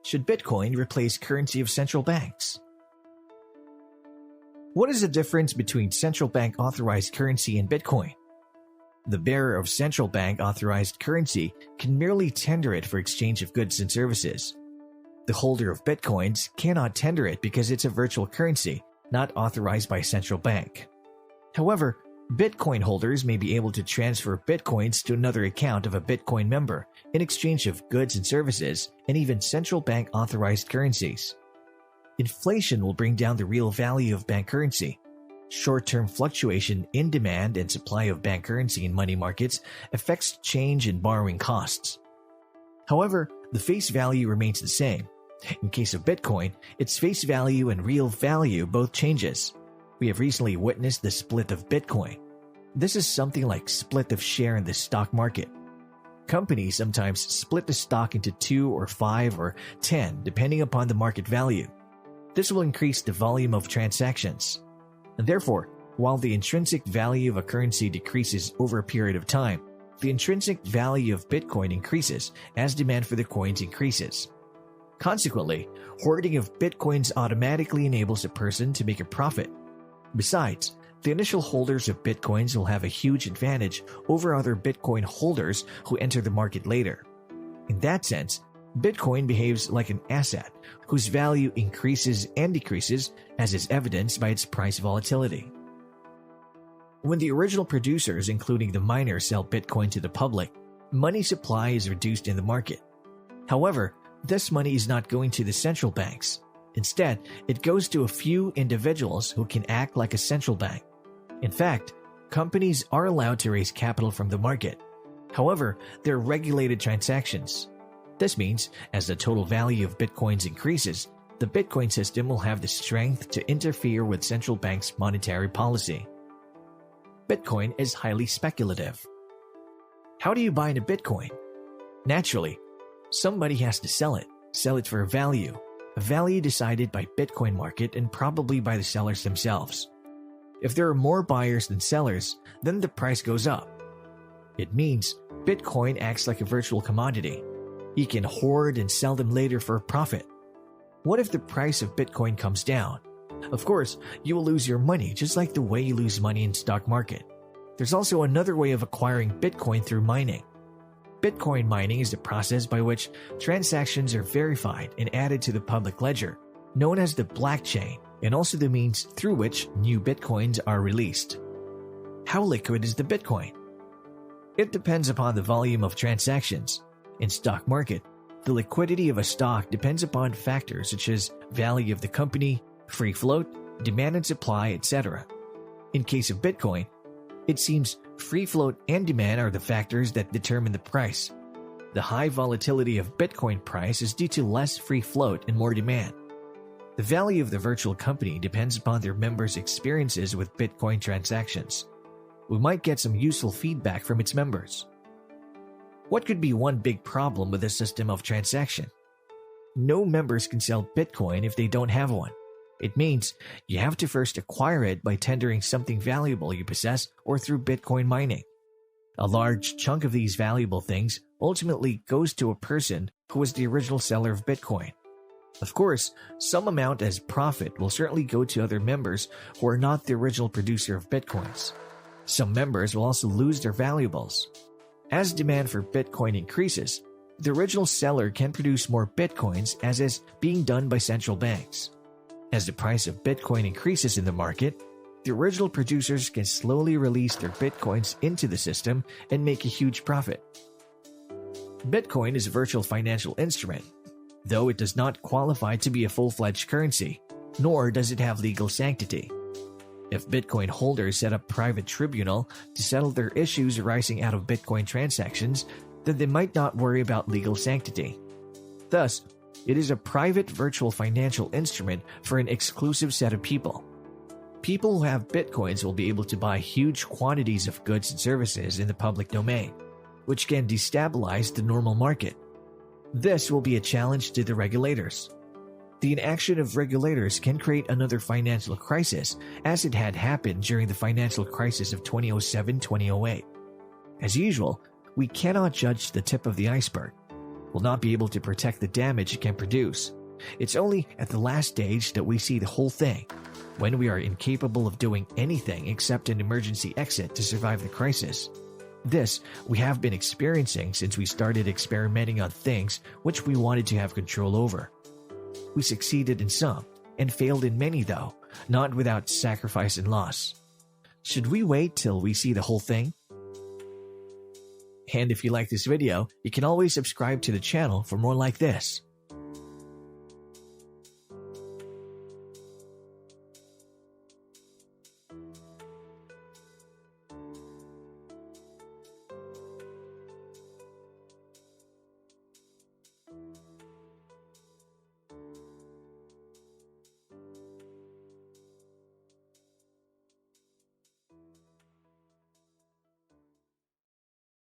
Should Bitcoin replace currency of central banks? What is the difference between central bank authorized currency and Bitcoin? The bearer of central bank authorized currency can merely tender it for exchange of goods and services. The holder of Bitcoins cannot tender it because it's a virtual currency, not authorized by a central bank. However, Bitcoin holders may be able to transfer Bitcoins to another account of a Bitcoin member in exchange of goods and services and even central bank authorized currencies. Inflation will bring down the real value of bank currency. Short-term fluctuation in demand and supply of bank currency in money markets affects change in borrowing costs. However, the face value remains the same. In case of Bitcoin, its face value and real value both changes. We have recently witnessed the split of Bitcoin. This is something like split of share in the stock market. Companies sometimes split the stock into 2 or 5 or 10 depending upon the market value. This will increase the volume of transactions. And therefore, while the intrinsic value of a currency decreases over a period of time, the intrinsic value of Bitcoin increases as demand for the coins increases. Consequently, hoarding of Bitcoins automatically enables a person to make a profit. Besides, the initial holders of Bitcoins will have a huge advantage over other Bitcoin holders who enter the market later. In that sense, Bitcoin behaves like an asset whose value increases and decreases as is evidenced by its price volatility. When the original producers, including the miners, sell Bitcoin to the public, money supply is reduced in the market. However, this money is not going to the central banks. Instead, it goes to a few individuals who can act like a central bank. In fact, companies are allowed to raise capital from the market. However, they're regulated transactions. This means, as the total value of Bitcoins increases, the Bitcoin system will have the strength to interfere with central banks' monetary policy. Bitcoin is highly speculative. How do you buy into Bitcoin? Naturally, somebody has to sell it for a value decided by Bitcoin market and probably by the sellers themselves. If there are more buyers than sellers, then the price goes up. It means Bitcoin acts like a virtual commodity. You can hoard and sell them later for a profit. What if the price of Bitcoin comes down? Of course, you will lose your money just like the way you lose money in stock market. There's also another way of acquiring Bitcoin through mining. Bitcoin mining is the process by which transactions are verified and added to the public ledger, known as the blockchain, and also the means through which new Bitcoins are released. How liquid is the Bitcoin? It depends upon the volume of transactions. In stock market, the liquidity of a stock depends upon factors such as value of the company, free float, demand and supply, etc. In case of Bitcoin, it seems free float and demand are the factors that determine the price. The high volatility of Bitcoin price is due to less free float and more demand. The value of the virtual company depends upon their members' experiences with Bitcoin transactions. We might get some useful feedback from its members. What could be one big problem with this system of transaction? No members can sell Bitcoin if they don't have one. It means you have to first acquire it by tendering something valuable you possess or through Bitcoin mining. A large chunk of these valuable things ultimately goes to a person who was the original seller of Bitcoin. Of course, some amount as profit will certainly go to other members who are not the original producer of Bitcoins. Some members will also lose their valuables. As demand for Bitcoin increases, the original seller can produce more Bitcoins as is being done by central banks. As the price of Bitcoin increases in the market, the original producers can slowly release their Bitcoins into the system and make a huge profit. Bitcoin is a virtual financial instrument, though it does not qualify to be a full-fledged currency, nor does it have legal sanctity. If Bitcoin holders set up private tribunal to settle their issues arising out of Bitcoin transactions, then they might not worry about legal sanctity. Thus, it is a private virtual financial instrument for an exclusive set of people. People who have Bitcoins will be able to buy huge quantities of goods and services in the public domain, which can destabilize the normal market. This will be a challenge to the regulators. The inaction of regulators can create another financial crisis, as it had happened during the financial crisis of 2007-2008. As usual, we cannot judge the tip of the iceberg. will not be able to protect the damage it can produce. It's only at the last stage that we see the whole thing, when we are incapable of doing anything except an emergency exit to survive the crisis. This we have been experiencing since we started experimenting on things which we wanted to have control over. We succeeded in some, and failed in many though, not without sacrifice and loss. Should we wait till we see the whole thing? And if you like this video, you can always subscribe to the channel for more like this.